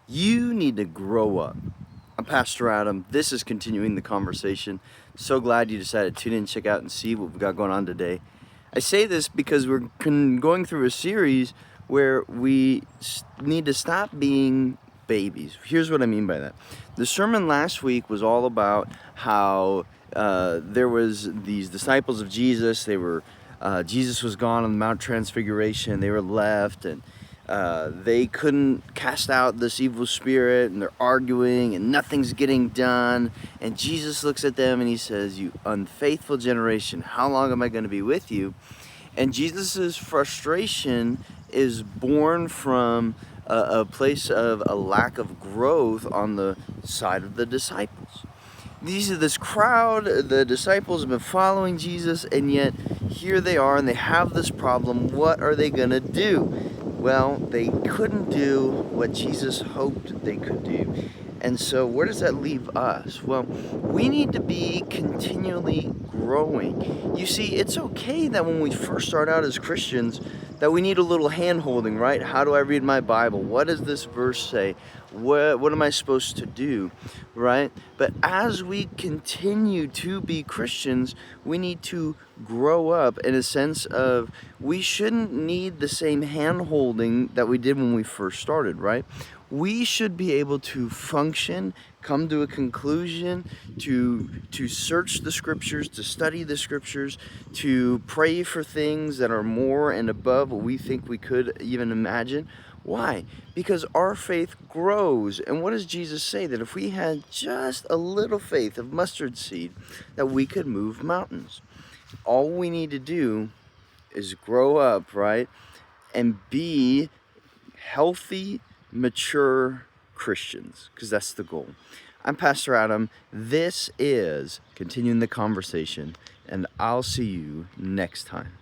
You need to grow up. I'm Pastor Adam. This is continuing the conversation. So glad you decided to tune in, check out, and see what we've got going on today. I say this because we're going through a series where we need to stop being babies. Here's what I mean by that. The sermon last week was all about how there was these disciples of Jesus. Jesus was gone on the Mount Transfiguration. They were left, and they couldn't cast out this evil spirit, and they're arguing and nothing's getting done. And Jesus looks at them and he says, "You unfaithful generation, how long am I going to be with you?" And Jesus's frustration is born from a place of a lack of growth on the side of the disciples. This crowd, the disciples have been following Jesus, and yet here they are and they have this problem. What are they going to do? Well, they couldn't do what Jesus hoped they could do. And so where does that leave us? Well, we need to be continually growing. You see, it's okay that when we first start out as Christians that we need a little hand-holding, right? How do I read my Bible? What does this verse say? What am I supposed to do, right? But as we continue to be Christians, we need to grow up in a sense of we shouldn't need the same hand-holding that we did when we first started, right? We should be able to function, come to a conclusion, to search the scriptures, to study the scriptures, to pray for things that are more and above what we think we could even imagine. Why? Because our faith grows. And what does Jesus say? That if we had just a little faith of mustard seed, that we could move mountains. All we need to do is grow up, right? And be healthy, mature Christians, because that's the goal. I'm Pastor Adam. This is Continuing the Conversation, and I'll see you next time.